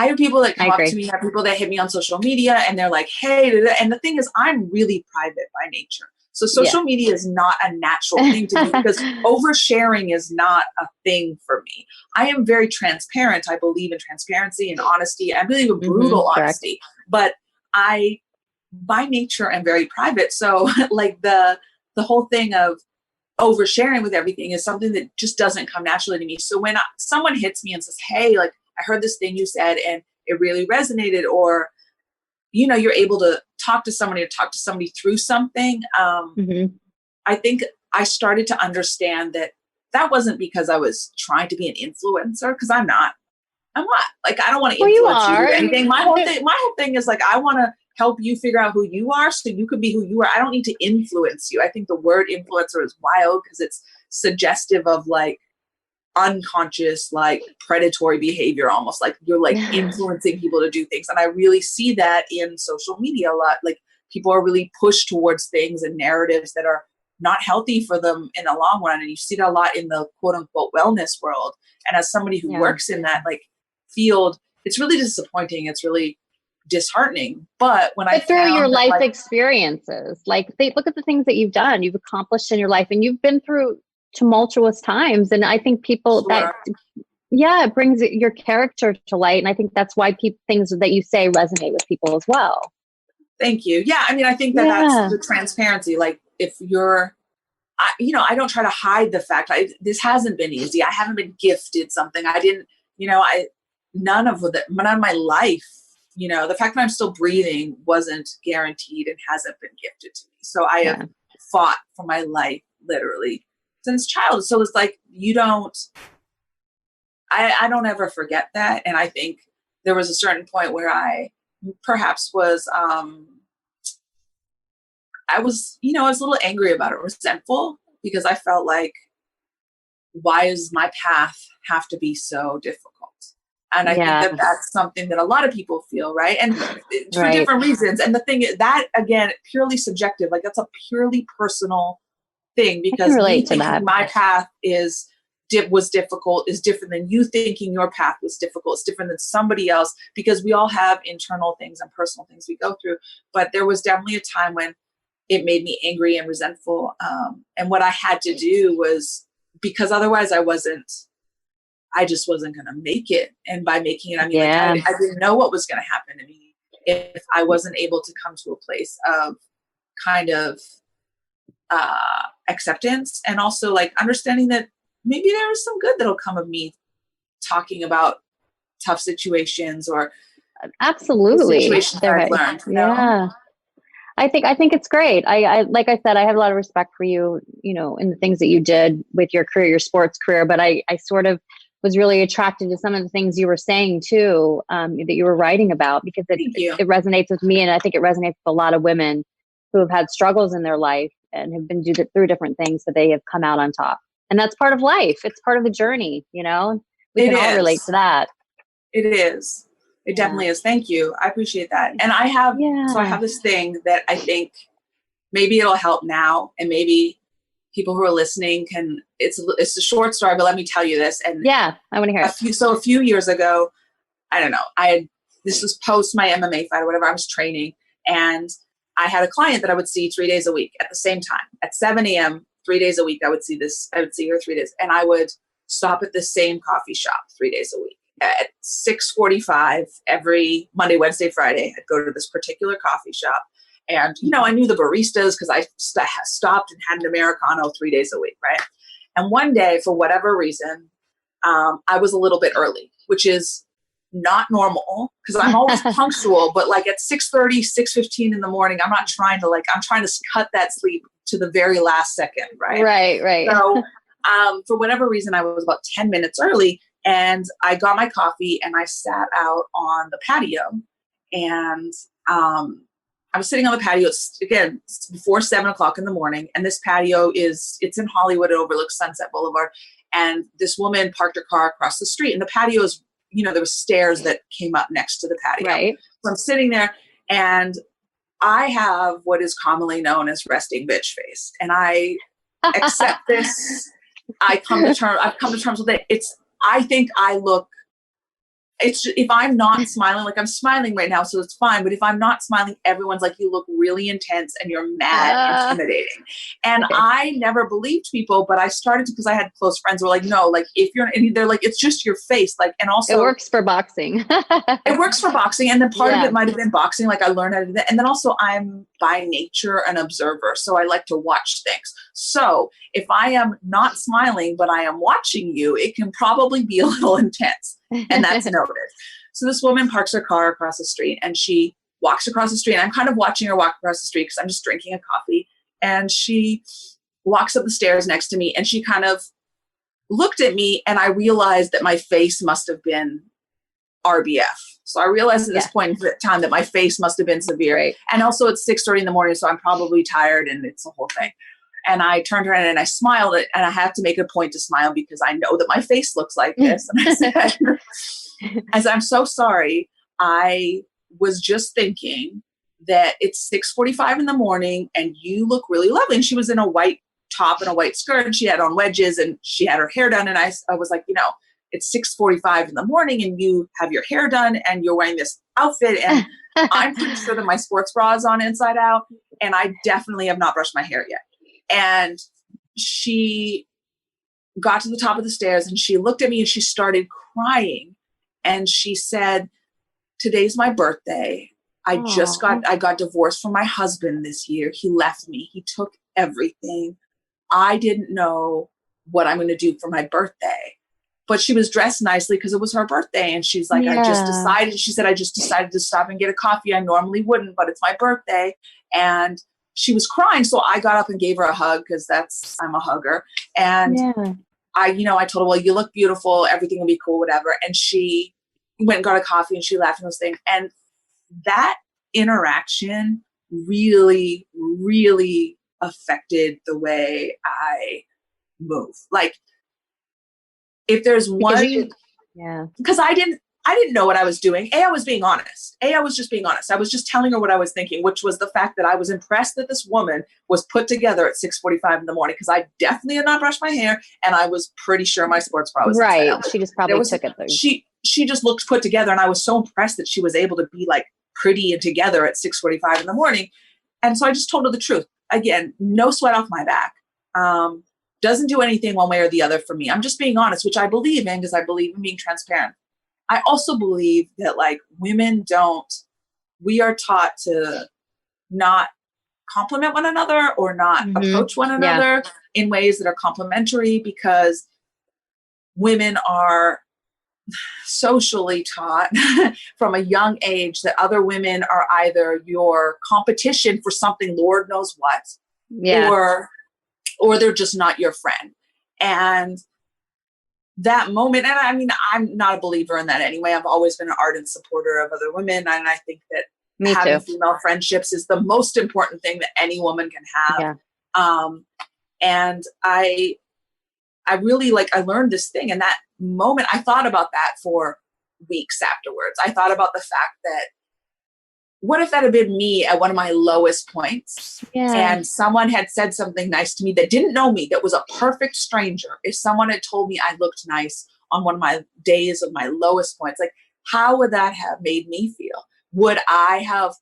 have people that come up to me, I have people that hit me on social media and they're like, hey, and the thing is, I'm really private by nature. So social media is not a natural thing to me because oversharing is not a thing for me. I am very transparent. I believe in transparency and honesty. I believe in brutal honesty, but I, by nature, am very private. So like the whole thing of oversharing with everything is something that just doesn't come naturally to me. So when someone hits me and says, hey, like, I heard this thing you said and it really resonated, or, you're able to talk to somebody or talk to somebody through something. I think I started to understand that wasn't because I was trying to be an influencer, because I'm not. Like, I don't want to influence you with anything. My whole thing is like, I want to help you figure out who you are so you can be who you are. I don't need to influence you. I think the word influencer is wild because it's suggestive of like unconscious, like predatory behavior, almost like you're like influencing people to do things. And I really see that in social media a lot. Like, people are really pushed towards things and narratives that are not healthy for them in the long run. And you see that a lot in the quote unquote wellness world. And as somebody who works in that like field, it's really disappointing. It's really disheartening. But through your life experiences, like look at the things that you've done, you've accomplished in your life, and you've been through tumultuous times. And I think people it brings your character to light. And I think that's why things that you say resonate with people as well. Thank you. Yeah. I mean, I think that's the transparency. Like, if you're, I don't try to hide the fact this hasn't been easy. I haven't been gifted something. I didn't, none of my life, the fact that I'm still breathing wasn't guaranteed and hasn't been gifted to me. So I have fought for my life literally since childhood. So it's like, I don't ever forget that. And I think there was a certain point where I perhaps was, I was a little angry about it, resentful, because I felt like, why does my path have to be so difficult? And I think that's something that a lot of people feel, right? And for different reasons. And the thing is that, again, purely subjective, like that's a purely personal thing, because me thinking my path was difficult is different than you thinking your path was difficult. It's different than somebody else, because we all have internal things and personal things we go through. But there was definitely a time when it made me angry and resentful. And what I had to do was, because otherwise I just wasn't going to make it. And by making it, I mean, like, I didn't know what was going to happen to me if I wasn't able to come to a place of kind of acceptance, and also like understanding that maybe there is some good that'll come of me talking about tough situations or absolutely situations that I've learned. Yeah. I think it's great. I like I said, I have a lot of respect for you, in the things that you did with your career, your sports career, but I sort of was really attracted to some of the things you were saying too, that you were writing about, because it resonates with me. And I think it resonates with a lot of women who have had struggles in their life and have been through different things, that they have come out on top. And that's part of life. It's part of the journey, we can all relate to that. It is. It definitely is. Thank you. I appreciate that. And I have this thing that I think maybe it'll help now, and maybe people who are listening it's a short story, but let me tell you this. And I want to hear it. A few years ago, I don't know, this was post my MMA fight or whatever, I was training, and I had a client that I would see 3 days a week at the same time at 7 a.m. 3 days a week. I would see her 3 days, and I would stop at the same coffee shop 3 days a week. At 6:45 every Monday, Wednesday, Friday, I'd go to this particular coffee shop. And, I knew the baristas because I stopped and had an Americano 3 days a week, right? And one day, for whatever reason, I was a little bit early, which is not normal because I'm always punctual. But like at 6:30, 6:15 in the morning, I'm trying to cut that sleep to the very last second, right? Right. So for whatever reason, I was about 10 minutes early. And I got my coffee and I sat out on the patio, and I was sitting on the patio. It's before 7 o'clock in the morning. And this patio it's in Hollywood. It overlooks Sunset Boulevard. And this woman parked her car across the street, and the patio is, there were stairs that came up next to the patio. Right. So I'm sitting there, and I have what is commonly known as resting bitch face. And I accept this. I've come to terms with it. I think I look, if I'm not smiling, like I'm smiling right now, so it's fine. But if I'm not smiling, everyone's like, you look really intense and you're mad, intimidating. And I never believed people, but I started to, because I had close friends who were like, no, like if you're, and they're like, it's just your face. Like, and also it works for boxing. It works for boxing. And then part of it might've been boxing. Like I learned how to do that. And then also I'm by nature an observer. So I like to watch things. So if I am not smiling, but I am watching you, it can probably be a little intense. And that's noted. So this woman parks her car across the street and she walks across the street. And I'm kind of watching her walk across the street because I'm just drinking a coffee. And she walks up the stairs next to me and she kind of looked at me, and I realized that my face must have been RBF. So I realized at this point in time that my face must have been severe. Right. And also it's 6:30 in the morning, so I'm probably tired and it's a whole thing. And I turned around and I smiled, and I have to make a point to smile because I know that my face looks like this. And I said, I'm so sorry. I was just thinking that it's 6:45 in the morning and you look really lovely. And she was in a white top and a white skirt and she had on wedges and she had her hair done. And I was like, it's 6:45 in the morning and you have your hair done and you're wearing this outfit. And I'm pretty sure that my sports bra is on inside out. And I definitely have not brushed my hair yet. And she got to the top of the stairs and she looked at me and she started crying. And she said, today's my birthday. I got divorced from my husband this year. He left me. He took everything. I didn't know what I'm going to do for my birthday. But she was dressed nicely because it was her birthday. And she's like, I just decided to stop and get a coffee. I normally wouldn't, but it's my birthday. And she was crying. So I got up and gave her a hug because I'm a hugger. And I told her, well, you look beautiful. Everything will be cool, whatever. And she went and got a coffee and she laughed and was saying, and that interaction really, really affected the way I move. Like, if there's one, because I didn't know what I was doing. I was being honest. I was just being honest. I was just telling her what I was thinking, which was the fact that I was impressed that this woman was put together at 6:45 in the morning because I definitely had not brushed my hair and I was pretty sure my sports bra was right. She just probably took it. She just looked put together, and I was so impressed that she was able to be like pretty and together at 6:45 in the morning. And so I just told her the truth. Again, no sweat off my back. Doesn't do anything one way or the other for me. I'm just being honest, which I believe in because I believe in being transparent. I also believe that like women we are taught to not compliment one another or not approach one another in ways that are complimentary because women are socially taught from a young age that other women are either your competition for something, Lord knows what, or they're just not your friend. And that moment, and I mean, I'm not a believer in that anyway. I've always been an ardent supporter of other women. And I think that having female friendships is the most important thing that any woman can have. Yeah. And I really I learned this thing. And that moment, I thought about that for weeks afterwards. I thought about the fact that what if that had been me at one of my lowest points and someone had said something nice to me that didn't know me, that was a perfect stranger. If someone had told me I looked nice on one of my days of my lowest points, like how would that have made me feel? Would I have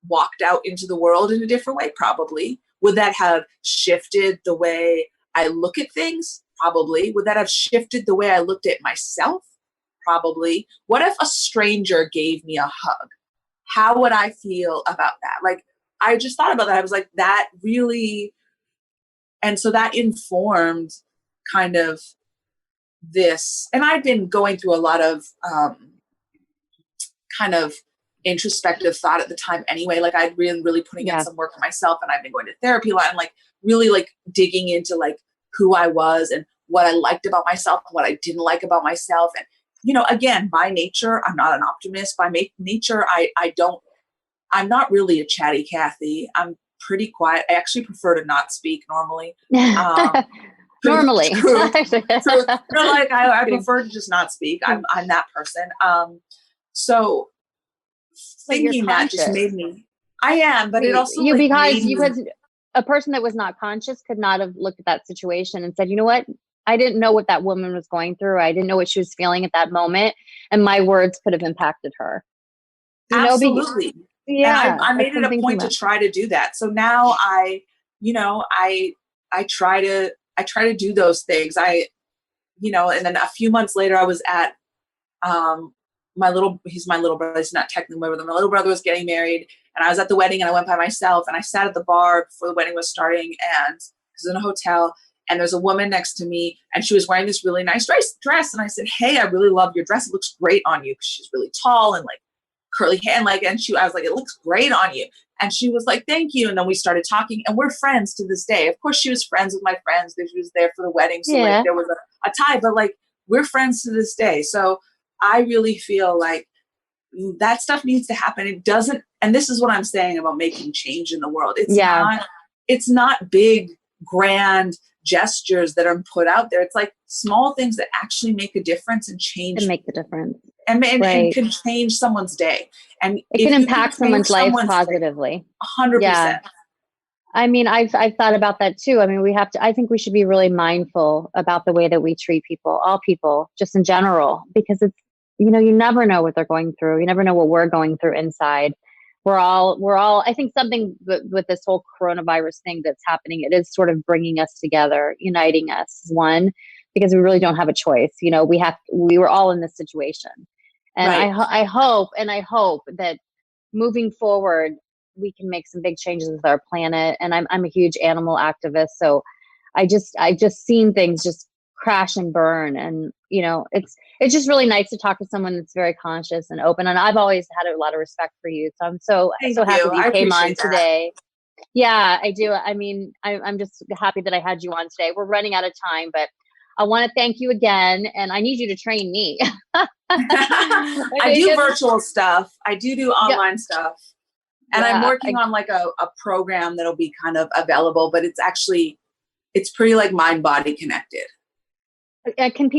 walked out into the world in a different way? Probably. Would that have shifted the way I look at things? Probably. Would that have shifted the way I looked at myself? Probably. What if a stranger gave me a hug? How would I feel about that? Like, I just thought about that. I was like, that really, and so that informed kind of this. And I've been going through a lot of kind of introspective thought at the time anyway. Like I'd been really putting in some work for myself, and I've been going to therapy a lot and like really like digging into like who I was and what I liked about myself and what I didn't like about myself. And again, by nature, I'm not an optimist. By nature, I'm not really a chatty Cathy. I'm pretty quiet. I actually prefer to not speak normally. Normally. True. I prefer to just not speak. I'm that person. So thinking that just made me, I am, but it also because a person that was not conscious could not have looked at that situation and said, you know what? I didn't know what that woman was going through. I didn't know what she was feeling at that moment. And my words could have impacted her. Absolutely. And I made it a point to try to do that. So now I try to do those things. And then a few months later I was at, he's my little brother. He's not technically my brother. My little brother was getting married and I was at the wedding and I went by myself and I sat at the bar before the wedding was starting and because was in a hotel, and there's a woman next to me, and she was wearing this really nice dress. And I said, hey, I really love your dress. It looks great on you. 'Cause she's really tall and like curly hair. And like, I was like, it looks great on you. And she was like, thank you. And then we started talking, and we're friends to this day. Of course, she was friends with my friends. She was there for the wedding. So like there was a tie, but like we're friends to this day. So I really feel like that stuff needs to happen. It doesn't, and this is what I'm saying about making change in the world. It's not big, grand gestures that are put out there. It's like small things that actually make a difference and change. And make the difference. And can change someone's day. And it can impact someone's life positively. 100%. I mean, I've thought about that too. I mean, I think we should be really mindful about the way that we treat people, all people, just in general, because it's, you never know what they're going through. You never know what we're going through inside. We're all, I think something with this whole coronavirus thing that's happening, it is sort of bringing us together, uniting us as one, because we really don't have a choice. We were all in this situation. And right. I hope that moving forward, we can make some big changes with our planet. And I'm a huge animal activist. So I've just seen things just crash and burn. And, it's just really nice to talk to someone that's very conscious and open. And I've always had a lot of respect for you. So I'm so happy that you came on today. Yeah, I do. I mean, I'm just happy that I had you on today. We're running out of time, but I want to thank you again. And I need you to train me. I do virtual stuff. I do online stuff. And I'm working on like a program that'll be kind of available, but it's pretty like mind body connected. Where can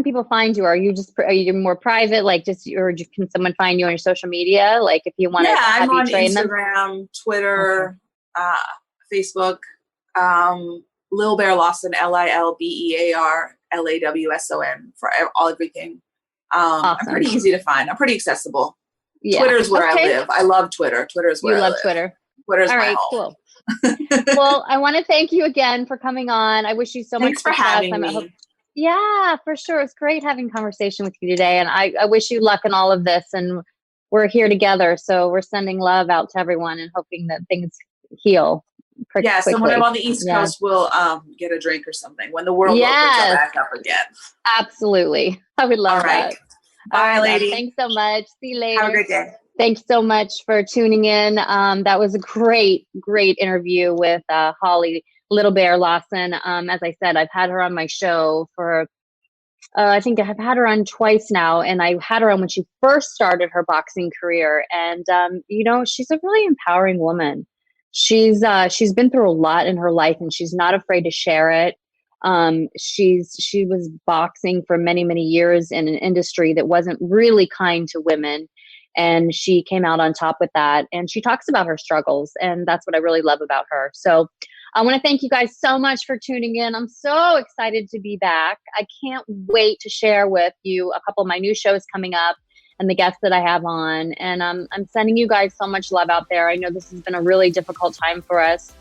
people find you? Are you more private? Like can someone find you on your social media? Like if you want to have you train them? I'm on Instagram, Twitter, Facebook, Lil Bear Lawson, LILBEAR LAWSON for everything. Awesome. I'm pretty easy to find. I'm pretty accessible. Yeah. Twitter's where I live. I love Twitter. Twitter's where I live. Twitter. Twitter's all my right, home. Cool. Well, I want to thank you again for coming on. I wish you so much success. Thanks for having me. Yeah, for sure. It's great having a conversation with you today. And I wish you luck in all of this. And we're here together. So we're sending love out to everyone and hoping that things heal. Yeah, so when I'm on the East Coast, we'll get a drink or something when the world opens back up again. Absolutely. I would love that. Bye, lady. Thanks so much. See you later. Have a great day. Thanks so much for tuning in. That was a great interview with Holly Little Bear Lawson. As I said, I've had her on my show for, I think I've had her on twice now. And I had her on when she first started her boxing career. And, she's a really empowering woman. She's been through a lot in her life and she's not afraid to share it. She was boxing for many, many years in an industry that wasn't really kind to women. And she came out on top with that. And she talks about her struggles. And that's what I really love about her. So I want to thank you guys so much for tuning in. I'm so excited to be back. I can't wait to share with you a couple of my new shows coming up and the guests that I have on. And I'm sending you guys so much love out there. I know this has been a really difficult time for us,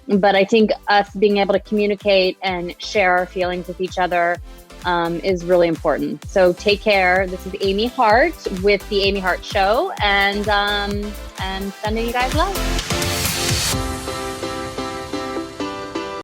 but I think us being able to communicate and share our feelings with each other is really important. So take care. This is Amy Hart with The Amy Hart Show, and I'm sending you guys love.